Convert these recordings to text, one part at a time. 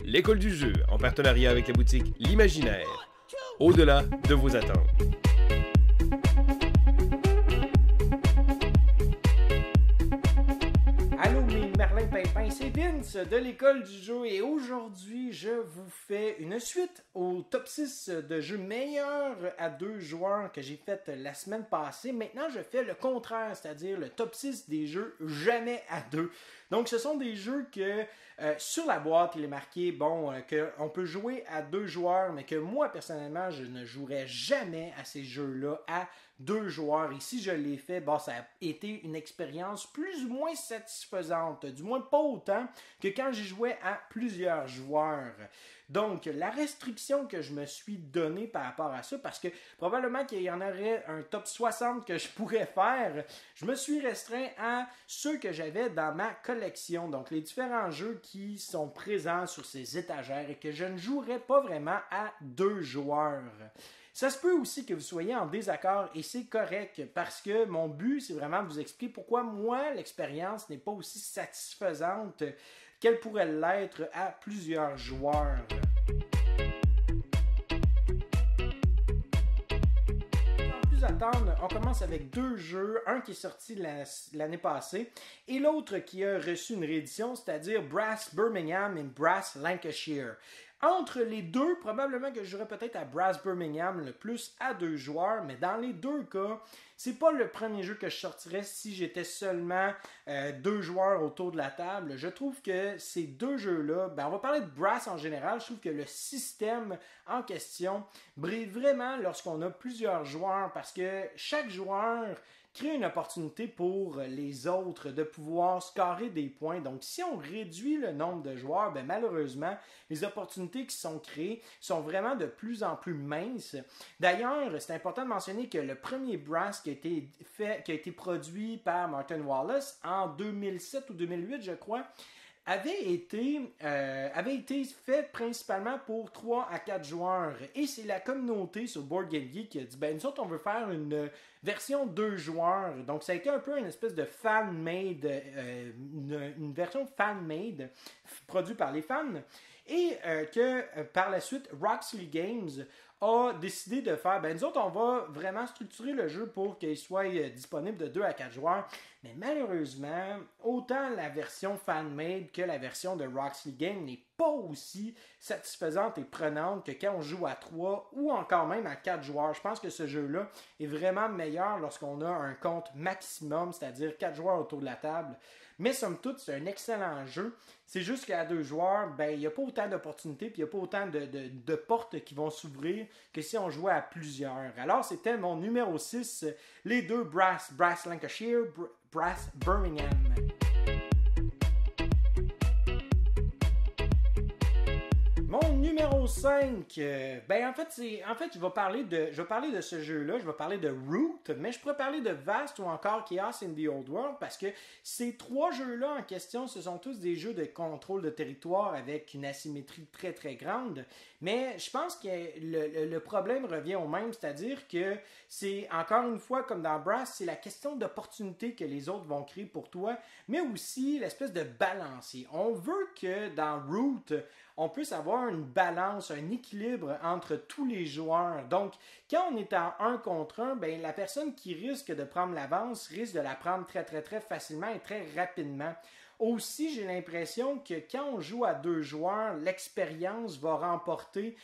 l'école du jeu, en partenariat avec la boutique L'Imaginaire. Au-delà de vos attentes. Allô mes Merlin Pimpin, c'est Vince de l'école du jeu et aujourd'hui je vous fais une suite au top 6 de jeux meilleurs à deux joueurs que j'ai fait la semaine passée. Maintenant je fais le contraire, c'est-à-dire le top 6 des jeux jamais à deux. Donc ce sont des jeux que sur la boîte il est marqué qu'on peut jouer à deux joueurs, mais que moi personnellement je ne jouerai jamais à ces jeux-là à deux joueurs. Et si je l'ai fait, ça a été une expérience plus ou moins satisfaisante, du moins pas autant que quand j'y jouais à plusieurs joueurs. Donc, la restriction que je me suis donnée par rapport à ça, parce que probablement qu'il y en aurait un top 60 que je pourrais faire, je me suis restreint à ceux que j'avais dans ma collection. Donc, les différents jeux qui sont présents sur ces étagères et que je ne jouerais pas vraiment à deux joueurs. Ça se peut aussi que vous soyez en désaccord et c'est correct parce que mon but, c'est vraiment de vous expliquer pourquoi moi, l'expérience n'est pas aussi satisfaisante qu'elle pourrait l'être à plusieurs joueurs. Sans plus attendre, on commence avec deux jeux, un qui est sorti l'année passée et l'autre qui a reçu une réédition, c'est-à-dire Brass Birmingham et Brass Lancashire. Entre les deux, probablement que je jouerais peut-être à Brass Birmingham le plus à deux joueurs, mais dans les deux cas, c'est pas le premier jeu que je sortirais si j'étais seulement deux joueurs autour de la table. Je trouve que ces deux jeux-là, on va parler de Brass en général, je trouve que le système en question brille vraiment lorsqu'on a plusieurs joueurs parce que chaque joueur crée une opportunité pour les autres de pouvoir scorer des points. Donc, si on réduit le nombre de joueurs, malheureusement, les opportunités qui sont créées sont vraiment de plus en plus minces. D'ailleurs, c'est important de mentionner que le premier Brass qui a été produit par Martin Wallace en 2007 ou 2008, je crois, avait été fait principalement pour 3 à 4 joueurs. Et c'est la communauté sur Board Game Geek qui a dit, nous autres, on veut faire une version 2 joueurs. Donc, ça a été un peu une espèce de fan-made, une version fan-made produite par les fans. Et que par la suite, Roxley Games a décidé de faire, nous autres, on va vraiment structurer le jeu pour qu'il soit disponible de 2 à 4 joueurs. Mais malheureusement, autant la version fan-made que la version de Roxley Games n'est pas aussi satisfaisante et prenante que quand on joue à 3 ou encore même à 4 joueurs. Je pense que ce jeu-là est vraiment meilleur lorsqu'on a un compte maximum, c'est-à-dire 4 joueurs autour de la table. Mais somme toute, c'est un excellent jeu. C'est juste qu'à deux joueurs, il n'y a pas autant d'opportunités puis il n'y a pas autant de portes qui vont s'ouvrir que si on jouait à plusieurs. Alors, c'était mon numéro 6, les deux Brass Lancashire, Brass Birmingham. Mon numéro 5, en fait, je vais parler de ce jeu-là, je vais parler de Root, mais je pourrais parler de Vast ou encore Chaos in the Old World parce que ces trois jeux-là en question, ce sont tous des jeux de contrôle de territoire avec une asymétrie très très grande, mais je pense que le problème revient au même, c'est-à-dire que c'est encore une fois comme dans Brass, c'est la question d'opportunité que les autres vont créer pour toi, mais aussi l'espèce de balancier. On veut que dans Root, on puisse avoir une balance, un équilibre entre tous les joueurs. Donc, quand on est en 1 contre 1, la personne qui risque de prendre l'avance risque de la prendre très, très, très facilement et très rapidement. Aussi, j'ai l'impression que quand on joue à deux joueurs, l'expérience va remporter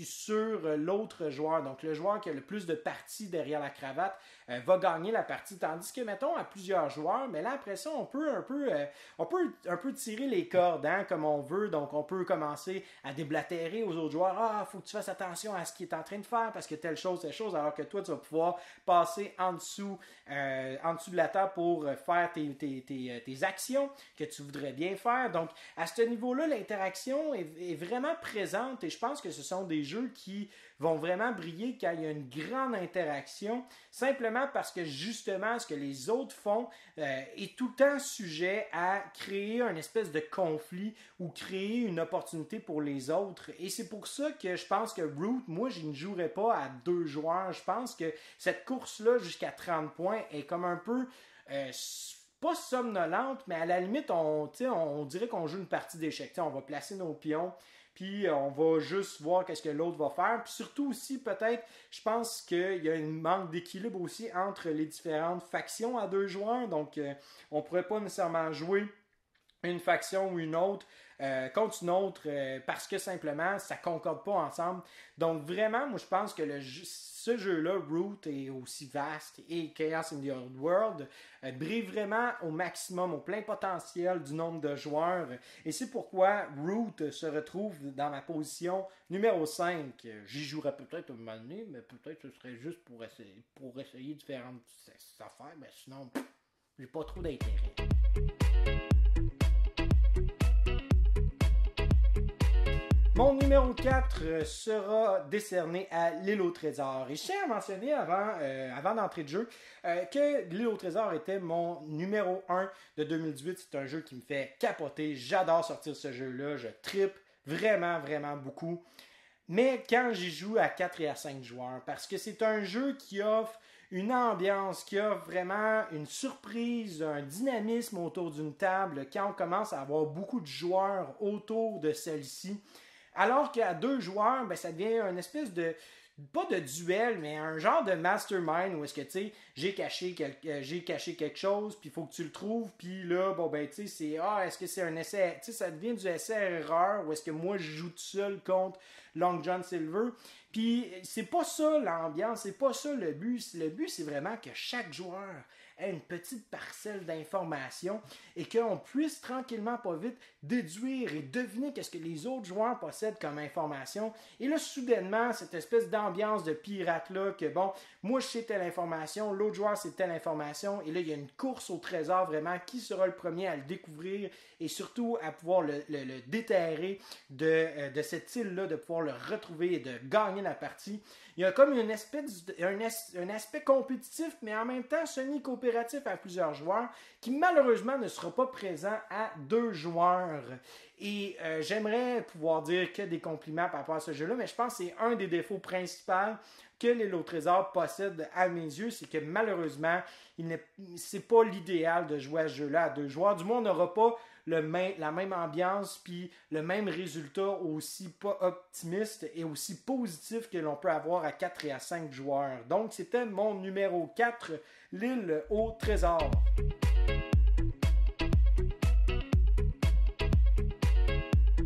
sur l'autre joueur. Donc, le joueur qui a le plus de parties derrière la cravate va gagner la partie. Tandis que, mettons, à plusieurs joueurs, mais là, après ça, on peut un peu tirer les cordes comme on veut. Donc, on peut commencer à déblatérer aux autres joueurs. Ah, faut que tu fasses attention à ce qu'il est en train de faire parce que telle chose, alors que toi, tu vas pouvoir passer en dessous de la table pour faire tes actions que tu voudrais bien faire. Donc, à ce niveau-là, l'interaction est vraiment présente et je pense que ce sont des jeux qui vont vraiment briller quand il y a une grande interaction, simplement parce que justement, ce que les autres font est tout le temps sujet à créer un espèce de conflit ou créer une opportunité pour les autres. Et c'est pour ça que je pense que Root, moi, je ne jouerais pas à deux joueurs. Je pense que cette course-là, jusqu'à 30 points, est comme un peu pas somnolente, mais à la limite, on dirait qu'on joue une partie d'échecs. On va placer nos pions, puis on va juste voir qu'est-ce que l'autre va faire. Puis surtout aussi, peut-être, je pense qu'il y a un manque d'équilibre aussi entre les différentes factions à 2 joueurs. Donc, on ne pourrait pas nécessairement jouer une faction ou une autre contre une autre parce que simplement, ça ne concorde pas ensemble. Donc, vraiment, moi, je pense que ce jeu-là, Root, est aussi vaste et Chaos in the Old World brille vraiment au maximum, au plein potentiel du nombre de joueurs. Et c'est pourquoi Root se retrouve dans ma position numéro 5. J'y jouerais peut-être un moment donné, mais peut-être ce serait juste pour essayer différentes affaires. Mais sinon, j'ai pas trop d'intérêt. Mon numéro 4 sera décerné à l'Île au Trésor. Et je tiens à mentionner avant d'entrer de jeu que l'Île au Trésor était mon numéro 1 de 2018. C'est un jeu qui me fait capoter. J'adore sortir ce jeu-là. Je trippe vraiment, vraiment beaucoup. Mais quand j'y joue à 4 et à 5 joueurs, parce que c'est un jeu qui offre une ambiance, qui offre vraiment une surprise, un dynamisme autour d'une table quand on commence à avoir beaucoup de joueurs autour de celle-ci. Alors qu'à 2 joueurs, ça devient une espèce de, pas de duel, mais un genre de mastermind où est-ce que, tu sais, j'ai caché quelque chose, puis il faut que tu le trouves, puis là, tu sais, c'est, est-ce que c'est un essai, tu sais, ça devient du essai-erreur, ou est-ce que moi, je joue tout seul contre Long John Silver, puis c'est pas ça l'ambiance, c'est pas ça le but. Le but, c'est vraiment que chaque joueur ait une petite parcelle d'informations et qu'on puisse tranquillement, pas vite, déduire et deviner qu'est-ce que les autres joueurs possèdent comme information. Et là, soudainement, cette espèce d'ambiance de pirate-là, que moi je sais telle information, l'autre joueur c'est telle information, et là, il y a une course au trésor vraiment, qui sera le premier à le découvrir et surtout à pouvoir le déterrer de cette île-là, de pouvoir le retrouver et de gagner la partie. Il y a comme un aspect compétitif, mais en même temps semi-coopératif à plusieurs joueurs, qui malheureusement ne sera pas présent à 2 joueurs. Et j'aimerais pouvoir dire que des compliments par rapport à ce jeu-là, mais je pense que c'est un des défauts principaux que l'Île au Trésor possède à mes yeux, c'est que malheureusement, c'est pas l'idéal de jouer à ce jeu-là à 2 joueurs. Du moins, on n'aura pas la même ambiance puis le même résultat aussi pas optimiste et aussi positif que l'on peut avoir à 4 et à 5 joueurs. Donc, c'était mon numéro 4, l'Île au Trésor.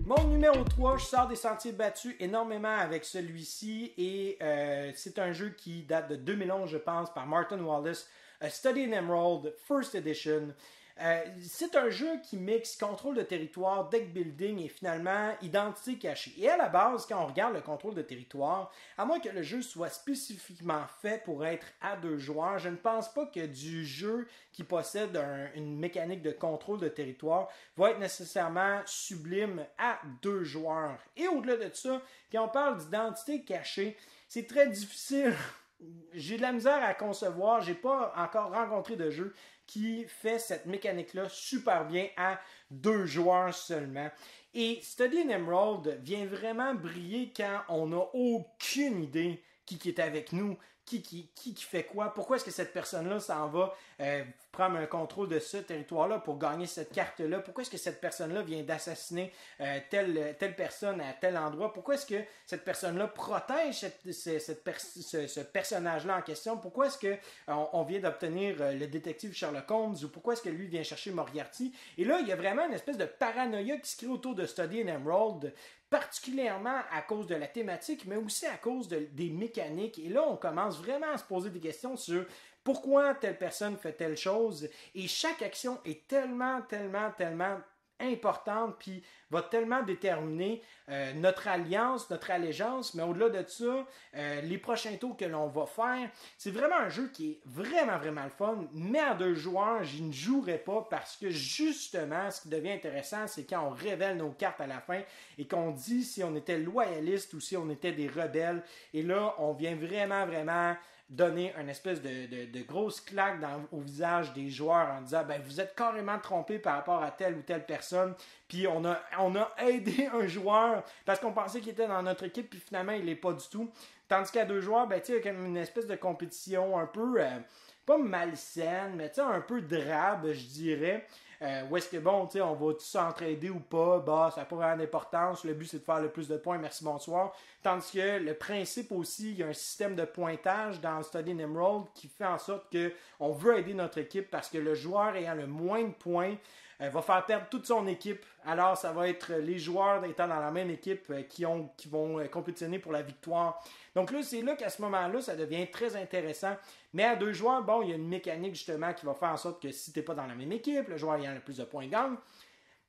Mon numéro 3, je sors des sentiers battus énormément avec celui-ci et c'est un jeu qui date de 2011, je pense, par Martin Wallace, A Study in Emerald, First Edition. C'est un jeu qui mixe contrôle de territoire, deck building et finalement identité cachée. Et à la base, quand on regarde le contrôle de territoire, à moins que le jeu soit spécifiquement fait pour être à 2 joueurs, je ne pense pas que du jeu qui possède une mécanique de contrôle de territoire va être nécessairement sublime à 2 joueurs. Et au-delà de ça, quand on parle d'identité cachée, c'est très difficile. J'ai de la misère à concevoir, j'ai pas encore rencontré de jeu qui fait cette mécanique-là super bien à 2 joueurs seulement. Et Study in Emerald vient vraiment briller quand on n'a aucune idée qui est avec nous, qui fait quoi, pourquoi est-ce que cette personne-là s'en va prendre un contrôle de ce territoire-là pour gagner cette carte-là, pourquoi est-ce que cette personne-là vient d'assassiner telle personne à tel endroit, pourquoi est-ce que cette personne-là protège ce personnage-là en question, pourquoi est-ce qu'on vient d'obtenir le détective Sherlock Holmes, ou pourquoi est-ce que lui vient chercher Moriarty. Et là, il y a vraiment une espèce de paranoïa qui se crée autour de Study in Emerald, particulièrement à cause de la thématique, mais aussi à cause des mécaniques. Et là, on commence vraiment à se poser des questions sur pourquoi telle personne fait telle chose. Et chaque action est tellement importante, puis va tellement déterminer notre alliance, notre allégeance, mais au-delà de ça, les prochains tours que l'on va faire, c'est vraiment un jeu qui est vraiment le fun, mais à 2 joueurs, je ne jouerai pas parce que justement, ce qui devient intéressant, c'est quand on révèle nos cartes à la fin et qu'on dit si on était loyaliste ou si on était des rebelles, et là, on vient vraiment donner une espèce de grosse claque au visage des joueurs en disant vous êtes carrément trompés par rapport à telle ou telle personne, puis on a aidé un joueur parce qu'on pensait qu'il était dans notre équipe, puis finalement il l'est pas du tout. Tandis qu'à 2 joueurs, ben, tu sais, il y a comme une espèce de compétition un peu, pas malsaine, mais tu sais, un peu drabe, je dirais. Où est-ce que, bon, tu sais, on va tous s'entraider ou pas, bah, ça n'a pas vraiment d'importance. Le but, c'est de faire le plus de points, merci, bonsoir. Tandis que le principe aussi, il y a un système de pointage dans Study in Emerald qui fait en sorte qu'on veut aider notre équipe parce que le joueur ayant le moins de points va faire perdre toute son équipe. Alors, ça va être les joueurs étant dans la même équipe qui vont compétitionner pour la victoire. Donc là, c'est là qu'à ce moment-là, ça devient très intéressant. Mais à 2 joueurs, bon, il y a une mécanique justement qui va faire en sorte que si tu n'es pas dans la même équipe, le joueur ayant le plus de points gagne.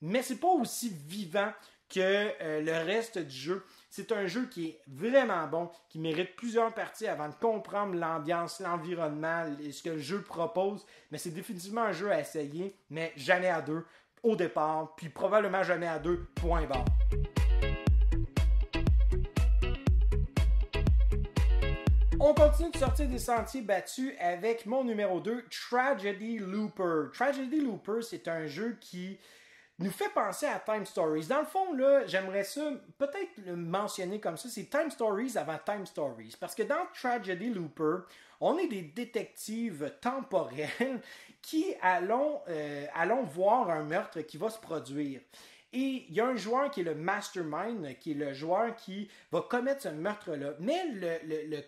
Mais c'est pas aussi vivant que le reste du jeu. C'est un jeu qui est vraiment bon, qui mérite plusieurs parties avant de comprendre l'ambiance, l'environnement, ce que le jeu propose. Mais c'est définitivement un jeu à essayer, mais jamais à 2 au départ, puis probablement jamais à 2, point barre. On continue de sortir des sentiers battus avec mon numéro 2, Tragedy Looper. Tragedy Looper, c'est un jeu qui nous fait penser à Time Stories. Dans le fond, là, j'aimerais ça peut-être le mentionner comme ça, c'est Time Stories avant Time Stories. Parce que dans Tragedy Looper, on est des détectives temporels qui allons voir un meurtre qui va se produire. Et il y a un joueur qui est le mastermind, qui est le joueur qui va commettre ce meurtre-là. Mais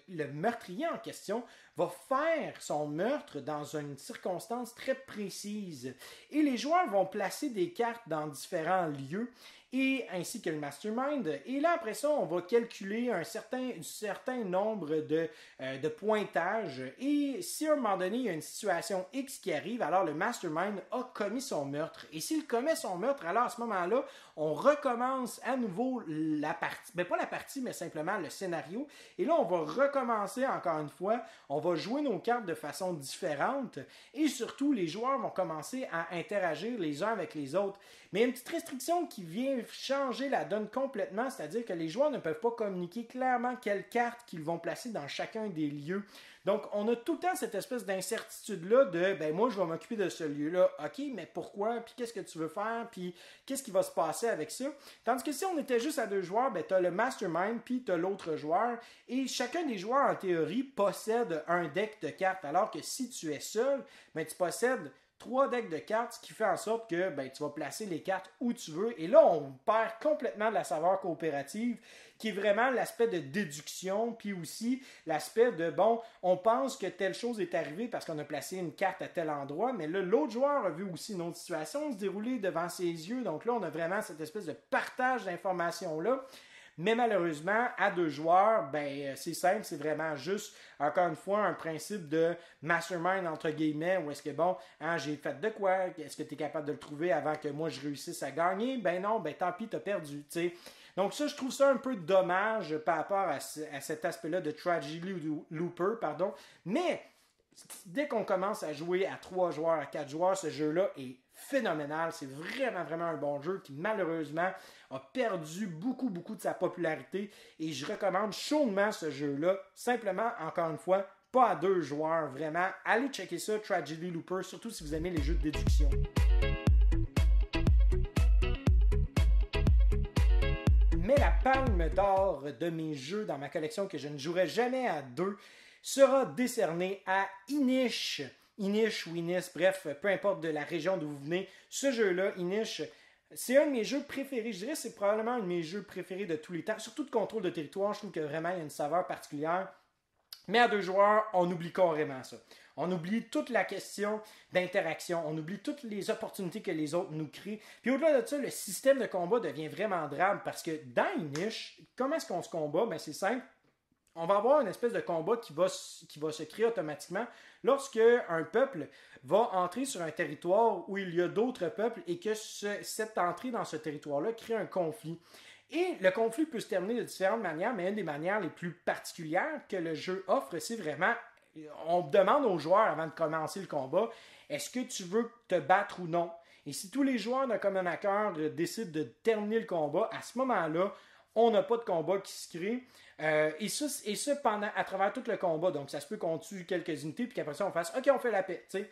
le meurtrier en question va faire son meurtre dans une circonstance très précise. Et les joueurs vont placer des cartes dans différents lieux, et ainsi que le mastermind. Et là, après ça, on va calculer un certain nombre de pointages. Et si à un moment donné, il y a une situation X qui arrive, alors le mastermind a commis son meurtre. Et s'il commet son meurtre, alors à ce moment-là, on recommence à nouveau la partie. Ben, pas la partie, mais simplement le scénario. Et là, on va recommencer encore une fois. On va jouer nos cartes de façon différente. Et surtout, les joueurs vont commencer à interagir les uns avec les autres. Mais il y a une petite restriction qui vient changer la donne complètement, c'est-à-dire que les joueurs ne peuvent pas communiquer clairement quelles cartes qu'ils vont placer dans chacun des lieux. Donc, on a tout le temps cette espèce d'incertitude-là de « ben moi, je vais m'occuper de ce lieu-là. OK, mais pourquoi? Puis qu'est-ce que tu veux faire? Puis qu'est-ce qui va se passer avec ça? » Tandis que si on était juste à 2 joueurs, ben tu as le mastermind, puis tu as l'autre joueur. Et chacun des joueurs, en théorie, possède un deck de cartes. Alors que si tu es seul, ben tu possèdes 3 decks de cartes, ce qui fait en sorte que ben, tu vas placer les cartes où tu veux. Et là, on perd complètement de la saveur coopérative, qui est vraiment l'aspect de déduction, puis aussi l'aspect de, bon, on pense que telle chose est arrivée parce qu'on a placé une carte à tel endroit, mais là, l'autre joueur a vu aussi une autre situation se dérouler devant ses yeux. Donc là, on a vraiment cette espèce de partage d'informations-là. Mais malheureusement, à 2 joueurs, ben c'est simple, c'est vraiment juste, encore une fois, un principe de mastermind, entre guillemets, où est-ce que, bon, hein, j'ai fait de quoi? Est-ce que tu es capable de le trouver avant que moi je réussisse à gagner? Ben non, ben tant pis, tu as perdu, tu sais. Donc ça, je trouve ça un peu dommage par rapport à cet aspect-là de Tragedy Looper, pardon. Mais dès qu'on commence à jouer à 3 joueurs, à 4 joueurs, ce jeu-là est phénoménal. C'est vraiment, vraiment un bon jeu qui, malheureusement, a perdu beaucoup de sa popularité. Et je recommande chaudement ce jeu-là. Simplement, encore une fois, pas à 2 joueurs, vraiment. Allez checker ça, Tragedy Looper, surtout si vous aimez les jeux de déduction. Mais la palme d'or de mes jeux dans ma collection que je ne jouerai jamais à 2 sera décernée à Inish. Inish ou Inis, bref, peu importe de la région d'où vous venez. Ce jeu-là, Inish, c'est un de mes jeux préférés. Je dirais que c'est probablement un de mes jeux préférés de tous les temps. Surtout de contrôle de territoire, je trouve que vraiment il y a une saveur particulière. Mais à 2 joueurs, on oublie carrément ça. On oublie toute la question d'interaction. On oublie toutes les opportunités que les autres nous créent. Puis au-delà de ça, le système de combat devient vraiment drame parce que dans Inish, comment est-ce qu'on se combat? Ben, c'est simple. On va avoir une espèce de combat qui va se créer automatiquement lorsque un peuple va entrer sur un territoire où il y a d'autres peuples et que cette entrée dans ce territoire-là crée un conflit. Et le conflit peut se terminer de différentes manières, mais une des manières les plus particulières que le jeu offre, c'est vraiment, on demande aux joueurs avant de commencer le combat, est-ce que tu veux te battre ou non? Et si tous les joueurs d'un commun accord décident de terminer le combat, à ce moment-là, on n'a pas de combat qui se crée. Et ça à travers tout le combat. Donc, ça se peut qu'on tue quelques unités, puis qu'après ça, on fasse « OK, on fait la paix ». T'sais.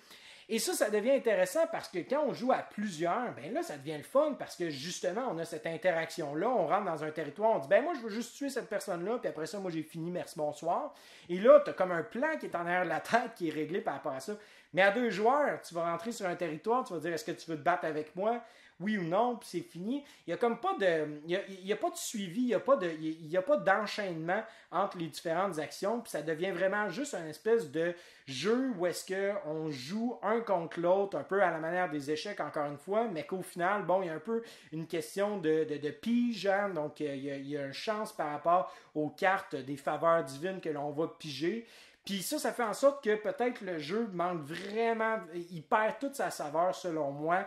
Et ça devient intéressant parce que quand on joue à plusieurs, ben là, ça devient le fun parce que justement, on a cette interaction-là, on rentre dans un territoire, on dit, ben moi, je veux juste tuer cette personne-là, puis après ça, moi, j'ai fini, merci, bonsoir. Et là, tu as comme un plan qui est en arrière de la tête qui est réglé par rapport à ça. Mais à 2 joueurs, tu vas rentrer sur un territoire, tu vas dire, est-ce que tu veux te battre avec moi? Oui ou non, puis c'est fini. Il n'y a comme pas de. Il y a pas de suivi, il y a pas d'enchaînement entre les différentes actions, puis ça devient vraiment juste une espèce de jeu où est-ce qu'on joue un contre l'autre, un peu à la manière des échecs, encore une fois, mais qu'au final, bon, il y a un peu une question de pige, hein, donc il y a une chance par rapport aux cartes des faveurs divines que l'on va piger. Puis ça fait en sorte que peut-être le jeu manque vraiment, il perd toute sa saveur selon moi.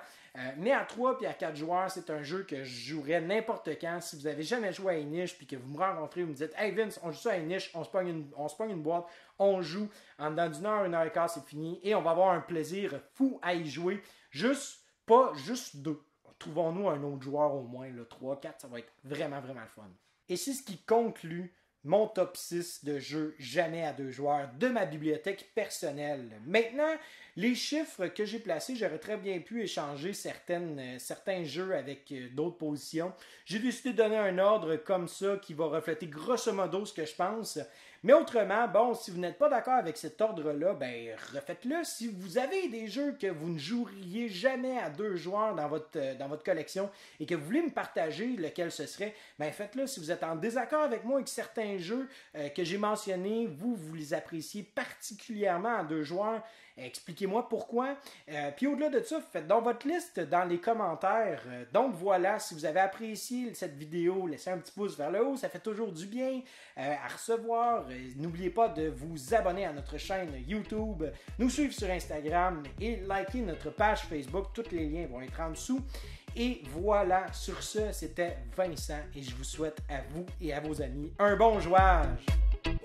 Mais à 3 puis à 4 joueurs, c'est un jeu que je jouerais n'importe quand. Si vous avez jamais joué à Inish puis que vous me rencontrez, vous me dites « Hey Vince, on joue ça à Inish, on se pogne une boîte, on joue. En dedans d'une heure, 1h15, c'est fini. Et on va avoir un plaisir fou à y jouer. Pas juste 2. Trouvons-nous un autre joueur au moins, 3, 4, ça va être vraiment, vraiment le fun. » Et c'est ce qui conclut mon top 6 de jeux jamais à 2 joueurs de ma bibliothèque personnelle. Maintenant, les chiffres que j'ai placés, j'aurais très bien pu échanger certains jeux avec d'autres positions. J'ai décidé de donner un ordre comme ça qui va refléter grosso modo ce que je pense. Mais autrement, bon, si vous n'êtes pas d'accord avec cet ordre-là, ben refaites-le. Si vous avez des jeux que vous ne joueriez jamais à 2 joueurs dans votre collection et que vous voulez me partager lequel ce serait, ben faites-le. Si vous êtes en désaccord avec moi avec certains jeux que j'ai mentionnés, vous les appréciez particulièrement à 2 joueurs, expliquez-moi pourquoi. Puis au-delà de ça, faites donc votre liste dans les commentaires. Donc voilà, si vous avez apprécié cette vidéo, laissez un petit pouce vers le haut, ça fait toujours du bien à recevoir. N'oubliez pas de vous abonner à notre chaîne YouTube, nous suivre sur Instagram et liker notre page Facebook. Tous les liens vont être en dessous. Et voilà, sur ce, c'était Vincent et je vous souhaite à vous et à vos amis un bon jouage. 1, 2